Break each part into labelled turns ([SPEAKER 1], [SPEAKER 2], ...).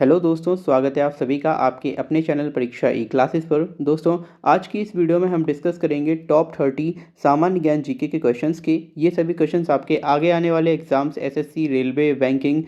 [SPEAKER 1] Hello दोस्तों, स्वागत है आप सभी का आपके अपने चैनल परीक्षा ई क्लासेस पर। दोस्तों, आज की इस वीडियो में हम डिस्कस करेंगे टॉप 30 सामान्य ज्ञान जीके के क्वेश्चंस के। ये सभी क्वेश्चंस आपके आगे आने वाले exams SSC, railway, banking,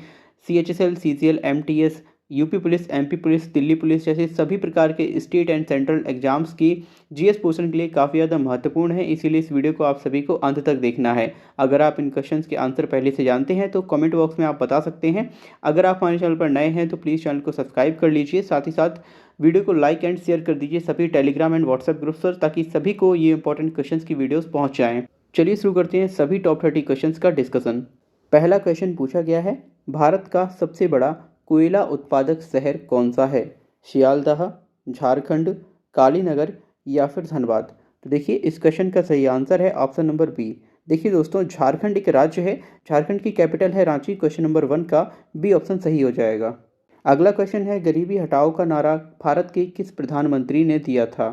[SPEAKER 1] CHSL, CGL, MTS, UP police, MP police, Delhi police जैसे सभी प्रकार के स्टेट एंड सेंट्रल एग्जाम्स की जीएस पोर्शन के लिए काफ़ी ज़्यादा महत्वपूर्ण है। इसीलिए इस वीडियो को आप सभी को अंत तक देखना है। अगर आप इन क्वेश्चंस के आंसर पहले से जानते हैं तो कमेंट बॉक्स में आप बता सकते हैं। अगर आप हमारे चैनल पर नए हैं तो प्लीज़ चैनल को सब्सक्राइब कर लीजिए। साथ ही साथ वीडियो को लाइक एंड शेयर कर दीजिए सभी टेलीग्राम एंड व्हाट्सएप ग्रुप्स पर, ताकि सभी को ये इंपॉर्टेंट क्वेश्चंस की वीडियोस पहुंच जाएं। चलिए शुरू करते हैं सभी टॉप 30 क्वेश्चंस का डिस्कशन। पहला क्वेश्चन पूछा गया है, भारत का सबसे बड़ा कोयला उत्पादक शहर कौन सा है? सियालदह, झारखंड, कालीनगर या फिर धनबाद? तो देखिए, इस क्वेश्चन का सही आंसर है ऑप्शन नंबर बी। देखिए दोस्तों, झारखंड एक राज्य है, झारखंड की कैपिटल है रांची। क्वेश्चन नंबर 1 का बी ऑप्शन सही हो जाएगा। अगला क्वेश्चन है, गरीबी हटाओ का नारा भारत के किस प्रधानमंत्री ने दिया था?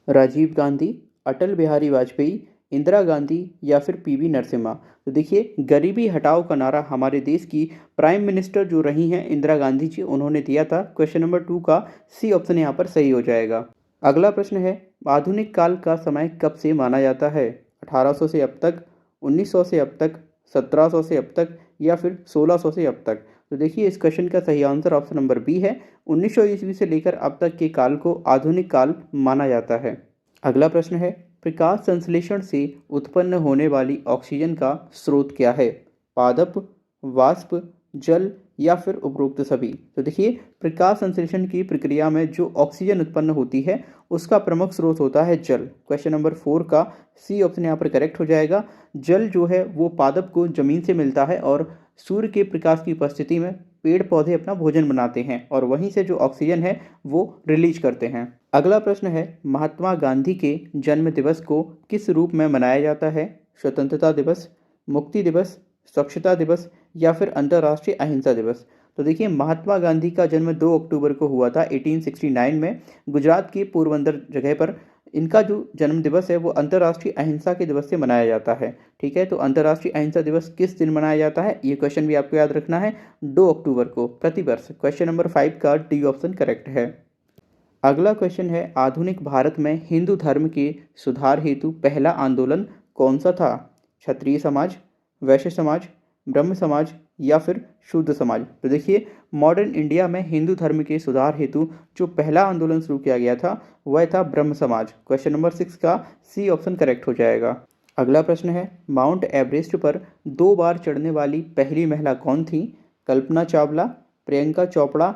[SPEAKER 1] राजीव गांधी, अटल बिहारी वाजपेयी, इंदिरा गांधी या फिर पीवी नरसिम्हा? तो देखिए, गरीबी हटाओ का नारा हमारे देश की प्राइम मिनिस्टर जो रही हैं इंदिरा गांधी जी, उन्होंने दिया था। क्वेश्चन नंबर 2 का सी ऑप्शन यहाँ पर सही हो जाएगा। अगला प्रश्न है, आधुनिक काल का समय कब से माना जाता है? 1800 से अब तक, 1900 से अब तक, 1700 से अब तक या फिर 1600 से अब तक? तो देखिए, इस क्वेश्चन का सही आंसर ऑप्शन नंबर बी है। 1900 ईस्वी से लेकर अब तक के काल को आधुनिक काल माना जाता है। अगला प्रश्न है, प्रकाश संश्लेषण से उत्पन्न होने वाली ऑक्सीजन का स्रोत क्या है? पादप, वाष्प, जल या फिर उपरोक्त सभी? तो देखिए, प्रकाश संश्लेषण की प्रक्रिया में जो ऑक्सीजन उत्पन्न होती है उसका प्रमुख स्रोत होता है जल। क्वेश्चन नंबर 4 का सी ऑप्शन यहाँ पर करेक्ट हो जाएगा। जल जो है वो पादप को जमीन से मिलता है और सूर्य के प्रकाश की उपस्थिति में पेड़ पौधे अपना भोजन बनाते हैं और वहीं से जो ऑक्सीजन है वो रिलीज करते हैं। अगला प्रश्न है, महात्मा गांधी के जन्म दिवस को किस रूप में मनाया जाता है? स्वतंत्रता दिवस, मुक्ति दिवस, स्वच्छता दिवस या फिर अंतर्राष्ट्रीय अहिंसा दिवस? तो देखिए, महात्मा गांधी का जन्म 2 अक्टूबर को हुआ था 1869 में गुजरात के पोरबंदर जगह पर। इनका जो जन्म दिवस है वो अंतर्राष्ट्रीय अहिंसा के दिवस से मनाया जाता है। ठीक है, तो अंतर्राष्ट्रीय अहिंसा दिवस किस दिन मनाया जाता है, ये क्वेश्चन भी आपको याद रखना है। 2 अक्टूबर को प्रतिवर्ष। क्वेश्चन नंबर 5 का डी ऑप्शन करेक्ट है। अगला क्वेश्चन है, आधुनिक भारत में हिंदू धर्म के सुधार हेतु पहला आंदोलन कौन सा था? क्षत्रिय समाज, वैश्य समाज, ब्रह्म समाज या फिर शूद्र समाज? तो देखिए, मॉडर्न इंडिया में हिंदू धर्म के सुधार हेतु जो पहला आंदोलन शुरू किया गया था वह था ब्रह्म समाज। क्वेश्चन नंबर 6 का सी ऑप्शन करेक्ट हो जाएगा। अगला प्रश्न है, माउंट एवरेस्ट पर 2 बार चढ़ने वाली पहली महिला कौन थी? कल्पना चावला, प्रियंका चोपड़ा,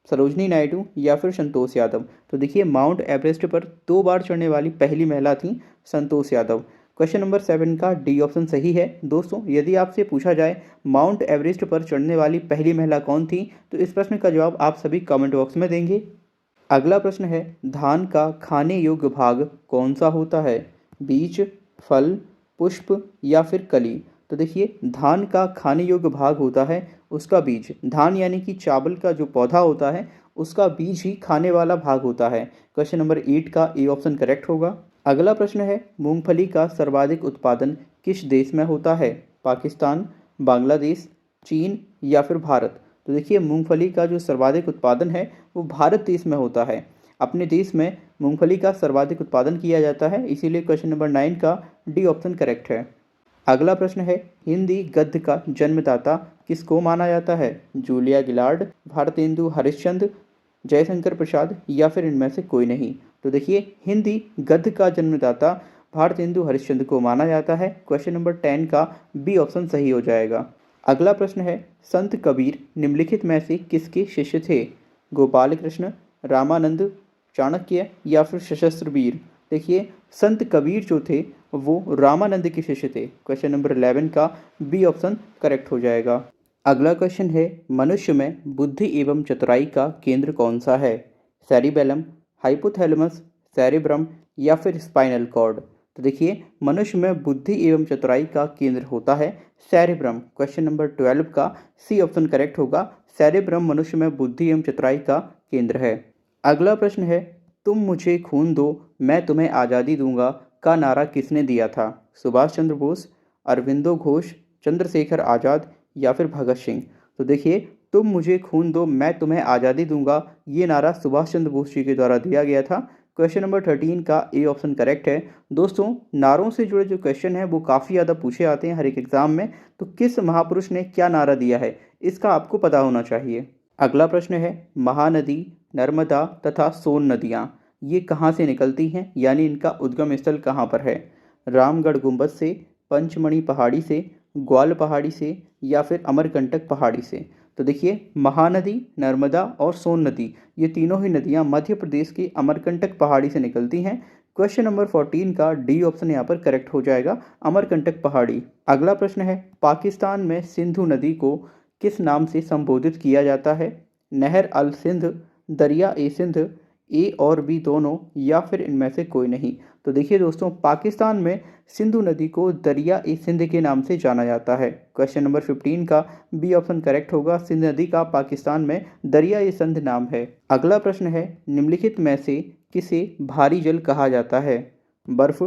[SPEAKER 1] सरोजनी नायडू या फिर संतोष यादव? तो देखिए, माउंट एवरेस्ट पर 2 बार चढ़ने वाली पहली महिला थी संतोष यादव। क्वेश्चन नंबर 7 का डी ऑप्शन सही है। दोस्तों, यदि आपसे पूछा जाए माउंट एवरेस्ट पर चढ़ने वाली पहली महिला कौन थी, तो इस प्रश्न का जवाब आप सभी कमेंट बॉक्स में देंगे। अगला प्रश्न है, धान का खाने योग्य भाग कौन सा होता है? बीज, फल, पुष्प या फिर कली? तो देखिए, धान का खाने योग्य भाग होता है उसका बीज। धान यानी कि चावल का जो पौधा होता है उसका बीज ही खाने वाला भाग होता है। क्वेश्चन नंबर 8 का ए ऑप्शन करेक्ट होगा। अगला प्रश्न है, मूंगफली का सर्वाधिक उत्पादन किस देश में होता है? पाकिस्तान, बांग्लादेश, चीन या फिर भारत? तो देखिए, मूंगफली का जो सर्वाधिक उत्पादन है वो भारत देश में होता है। अपने देश में मूंगफली का सर्वाधिक उत्पादन किया जाता है, इसीलिए क्वेश्चन नंबर 9 का डी ऑप्शन करेक्ट है। अगला प्रश्न है, हिंदी गद्य का जन्मदाता किसको माना जाता है? जूलिया गिलार्ड, भारतेंदु हरिश्चंद्र, जयशंकर प्रसाद या फिर इनमें से कोई नहीं? तो देखिए, हिंदी गद्य का जन्मदाता भारतेंदु हरिश्चंद्र को माना जाता है। क्वेश्चन नंबर 10 का बी ऑप्शन सही हो जाएगा। अगला प्रश्न है, संत कबीर निम्नलिखित में से किसके शिष्य थे? गोपाल कृष्ण, रामानंद, चाणक्य या फिर सशस्त्र वीर? देखिए, संत कबीर जो थे वो रामानंद के शिष्य थे। क्वेश्चन नंबर 11 का बी ऑप्शन करेक्ट हो जाएगा। अगला क्वेश्चन है, मनुष्य में बुद्धि एवं चतुराई का केंद्र कौन सा है? सेरिबेलम, हाइपोथैलेमस, सेरेब्रम या फिर स्पाइनल कॉर्ड? तो देखिए, मनुष्य में बुद्धि एवं चतुराई का केंद्र होता है सेरेब्रम। क्वेश्चन नंबर 12 का सी ऑप्शन करेक्ट होगा। सेरेब्रम मनुष्य में बुद्धि एवं चतुराई का केंद्र है। अगला प्रश्न है, तुम मुझे खून दो मैं तुम्हें आज़ादी दूंगा का नारा किसने दिया था? सुभाष चंद्र बोस, अरविंदो घोष, चंद्रशेखर आज़ाद या फिर भगत सिंह? तो देखिए, तुम मुझे खून दो मैं तुम्हें आज़ादी दूंगा, ये नारा सुभाष चंद्र बोस जी के द्वारा दिया गया था। क्वेश्चन नंबर 13 का ए ऑप्शन करेक्ट है। दोस्तों, नारों से जुड़े जो क्वेश्चन है वो काफ़ी ज़्यादा पूछे आते हैं हर एक एग्जाम में, तो किस महापुरुष ने क्या नारा दिया है इसका आपको पता होना चाहिए। अगला प्रश्न है, महानदी, नर्मदा तथा सोन नदियाँ ये कहाँ से निकलती हैं, यानी इनका उद्गम स्थल कहाँ पर है। रामगढ़ गुंबद से, पंचमढ़ी पहाड़ी से, ग्वाल पहाड़ी से या फिर अमरकंटक पहाड़ी से। तो देखिए, महानदी, नर्मदा और सोन नदी ये तीनों ही नदियाँ मध्य प्रदेश की अमरकंटक पहाड़ी से निकलती हैं। क्वेश्चन नंबर 14 का डी ऑप्शन यहाँ पर करेक्ट हो जाएगा, अमरकंटक पहाड़ी। अगला प्रश्न है, पाकिस्तान में सिंधु नदी को किस नाम से संबोधित किया जाता है। नहर अल सिंध, दरिया ए सिंध, ए और बी दोनों या फिर इनमें से कोई नहीं। तो देखिए दोस्तों, पाकिस्तान में सिंधु नदी को दरिया ए सिंध के नाम से जाना जाता है। क्वेश्चन नंबर 15 का बी ऑप्शन करेक्ट होगा, सिंध नदी का पाकिस्तान में दरिया ए सिंध नाम है। अगला प्रश्न है, निम्नलिखित में से किसे भारी जल कहा जाता है। बर्फ,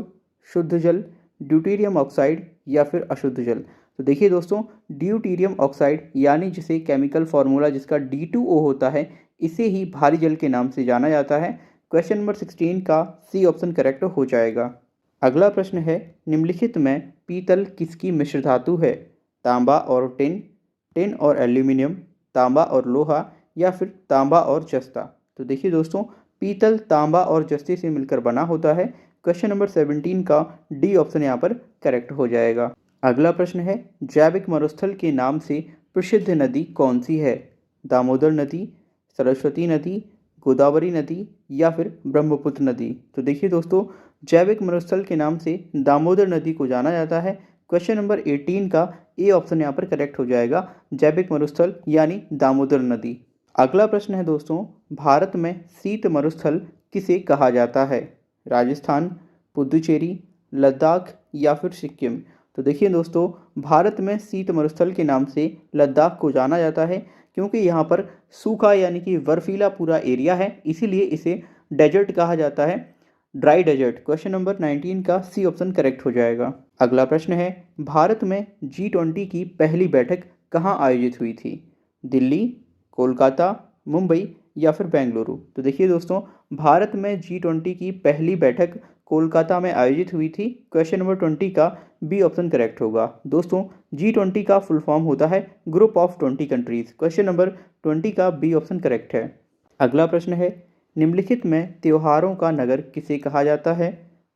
[SPEAKER 1] शुद्ध जल, ड्यूटेरियम ऑक्साइड या फिर अशुद्ध जल। तो देखिए दोस्तों, ड्यूटेरियम ऑक्साइड यानी जिसे केमिकल फार्मूला जिसका D2O होता है, इसे ही भारी जल के नाम से जाना जाता है। क्वेश्चन नंबर 16 का सी ऑप्शन करेक्ट हो जाएगा। अगला प्रश्न है, निम्नलिखित में पीतल किसकी मिश्र धातु है। तांबा और टिन, टिन और एल्यूमिनियम, तांबा और लोहा या फिर तांबा और जस्ता। तो देखिए दोस्तों, पीतल तांबा और जस्ते से मिलकर बना होता है। क्वेश्चन नंबर 17 का डी ऑप्शन यहाँ पर करेक्ट हो जाएगा। अगला प्रश्न है, जैविक मरुस्थल के नाम से प्रसिद्ध नदी कौन सी है। दामोदर नदी, सरस्वती नदी, गोदावरी नदी या फिर ब्रह्मपुत्र नदी। तो देखिए दोस्तों, जैविक मरुस्थल के नाम से दामोदर नदी को जाना जाता है। क्वेश्चन नंबर 18 का ए ऑप्शन यहाँ पर करेक्ट हो जाएगा, जैविक मरुस्थल यानी दामोदर नदी। अगला प्रश्न है दोस्तों, भारत में शीत मरुस्थल किसे कहा जाता है। राजस्थान, पुदुचेरी, लद्दाख या फिर सिक्किम। तो देखिए दोस्तों, भारत में शीत मरुस्थल के नाम से लद्दाख को जाना जाता है, क्योंकि यहाँ पर सूखा यानी कि बर्फीला पूरा एरिया है, इसीलिए इसे डेजर्ट कहा जाता है, ड्राई डेजर्ट। क्वेश्चन नंबर 19 का सी ऑप्शन करेक्ट हो जाएगा। अगला प्रश्न है, भारत में G20 की पहली बैठक कहाँ आयोजित हुई थी। दिल्ली, कोलकाता, मुंबई या फिर बेंगलुरु। तो देखिए दोस्तों, भारत में G20 की पहली बैठक कोलकाता में आयोजित हुई थी। क्वेश्चन नंबर 20 का बी ऑप्शन करेक्ट होगा। दोस्तों, G20 का फुल फॉर्म होता है group of 20 countries. Question number 20 का बी ऑप्शन करेक्ट है। अगला प्रश्न है, निम्नलिखित में त्योहारों का नगर किसे कहा जाता है।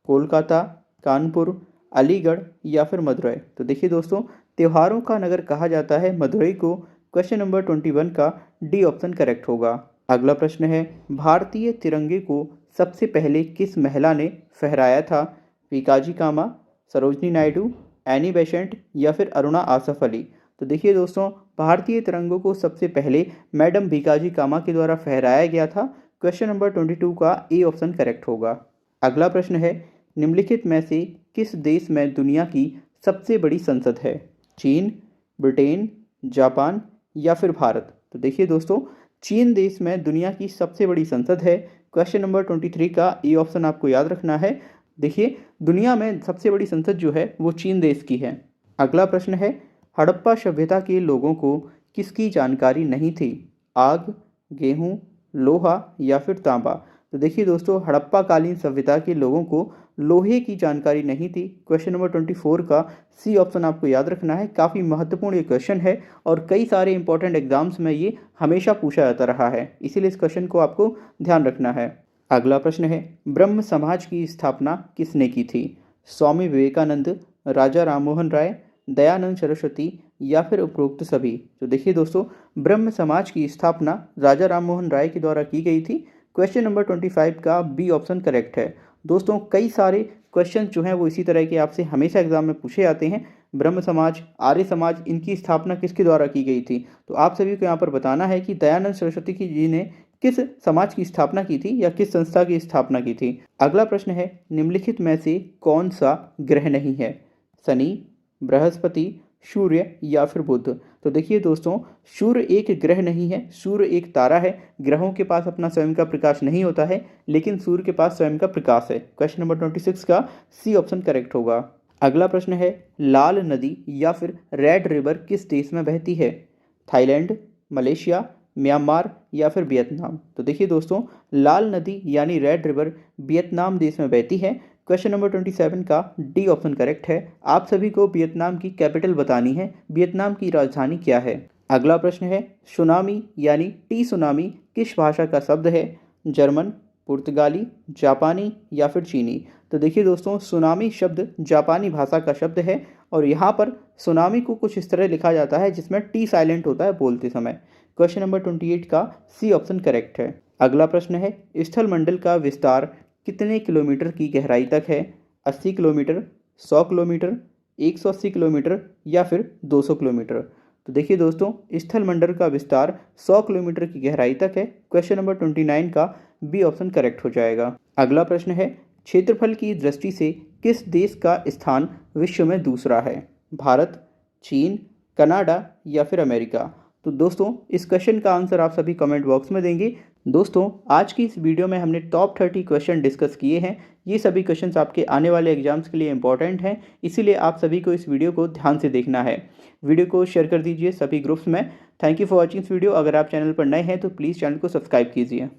[SPEAKER 1] कोलकाता, कानपुर, अलीगढ़ या फिर मदुरई। तो देखिए दोस्तों, त्योहारों का नगर कहा जाता है मदुरई को। क्वेश्चन नंबर 21 का डी ऑप्शन करेक्ट होगा। अगला प्रश्न है, भारतीय तिरंगे को सबसे पहले किस महिला ने फहराया था। पीकाजी कामा, सरोजनी नायडू, एनी बेसेंट या फिर अरुणा आसफ अली। तो देखिए दोस्तों, भारतीय तिरंगों को सबसे पहले मैडम भीकाजी कामा के द्वारा फहराया गया था। क्वेश्चन नंबर 22 का ए ऑप्शन करेक्ट होगा। अगला प्रश्न है, निम्नलिखित में से किस देश में दुनिया की सबसे बड़ी संसद है। चीन, ब्रिटेन, जापान या फिर भारत। तो देखिए दोस्तों, चीन देश में दुनिया की सबसे बड़ी संसद है। क्वेश्चन नंबर 23 का ए ऑप्शन आपको याद रखना है। देखिए, दुनिया में सबसे बड़ी संसद जो है वो चीन देश की है। अगला प्रश्न है, हड़प्पा सभ्यता के लोगों को किसकी जानकारी नहीं थी। आग, गेहूँ, लोहा या फिर तांबा। तो देखिए दोस्तों, हड़प्पा कालीन सभ्यता के लोगों को लोहे की जानकारी नहीं थी। क्वेश्चन नंबर 24 का सी ऑप्शन आपको याद रखना है। काफ़ी महत्वपूर्ण ये क्वेश्चन है और कई सारे इंपॉर्टेंट एग्जाम्स में ये हमेशा पूछा जाता रहा है, इसीलिए इस क्वेश्चन को आपको ध्यान रखना है। अगला प्रश्न है, ब्रह्म समाज की स्थापना किसने की थी। स्वामी विवेकानंद, राजा राममोहन राय, दयानंद सरस्वती या फिर उपरोक्त सभी। तो देखिए दोस्तों, ब्रह्म समाज की स्थापना राजा राममोहन राय के द्वारा की गई थी। क्वेश्चन नंबर 25 का बी ऑप्शन करेक्ट है। दोस्तों, कई सारे क्वेश्चन जो हैं वो इसी तरह के आपसे हमेशा एग्जाम में पूछे जाते हैं। ब्रह्म समाज, आर्य समाज, इनकी स्थापना किसके द्वारा की गई थी। तो आप सभी को यहाँ पर बताना है कि दयानंद सरस्वती जी ने किस समाज की स्थापना की थी या किस संस्था की स्थापना की थी। अगला प्रश्न है, निम्नलिखित में से कौन सा ग्रह नहीं है। शनि, बृहस्पति, सूर्य या फिर बुध। तो देखिए दोस्तों, सूर्य एक ग्रह नहीं है, सूर्य एक तारा है। ग्रहों के पास अपना स्वयं का प्रकाश नहीं होता है, लेकिन सूर्य के पास स्वयं का प्रकाश है। क्वेश्चन नंबर 26 का सी ऑप्शन करेक्ट होगा। अगला प्रश्न है, लाल नदी या फिर रेड रिवर किस देश में बहती है। थाईलैंड, मलेशिया, म्यांमार या फिर वियतनाम। तो देखिए दोस्तों, लाल नदी यानी रेड रिवर वियतनाम देश में बहती है। क्वेश्चन नंबर 27 का डी ऑप्शन करेक्ट है। आप सभी को वियतनाम की कैपिटल बतानी है। वियतनाम की राजधानी क्या है? अगला प्रश्न है, सुनामी यानी टी सुनामी किस भाषा का शब्द है? जर्मन, पुर्तगाली, जापानी या फिर चीनी। तो देखिए दोस्तों, सुनामी शब्द जापानी भाषा का शब्द है और यहाँ पर सुनामी को कुछ इस तरह लिखा जाता है जिसमें टी साइलेंट होता है बोलते समय। क्वेश्चन नंबर 28 का सी ऑप्शन करेक्ट है। अगला प्रश्न है, स्थल मंडल का विस्तार कितने किलोमीटर की गहराई तक है? 80 किलोमीटर, 100 किलोमीटर, 180 किलोमीटर या फिर 200 किलोमीटर। तो देखिए दोस्तों, स्थल मंडल का विस्तार 100 किलोमीटर की गहराई तक है। क्वेश्चन नंबर 29 का बी ऑप्शन करेक्ट हो जाएगा। अगला प्रश्न है, क्षेत्रफल की दृष्टि से किस देश का स्थान विश्व में दूसरा है? भारत, चीन, कनाडा या फिर अमेरिका। तो दोस्तों, इस क्वेश्चन का आंसर आप सभी कमेंट बॉक्स में देंगे। दोस्तों, आज की इस वीडियो में हमने टॉप 30 क्वेश्चन डिस्कस किए हैं। ये सभी क्वेश्चंस आपके आने वाले एग्जाम्स के लिए इंपॉर्टेंट हैं, इसीलिए आप सभी को इस वीडियो को ध्यान से देखना है। वीडियो को शेयर कर दीजिए सभी ग्रुप्स में। थैंक यू फॉर वॉचिंग इस वीडियो। अगर आप चैनल पर नए हैं तो प्लीज़ चैनल को सब्सक्राइब कीजिए।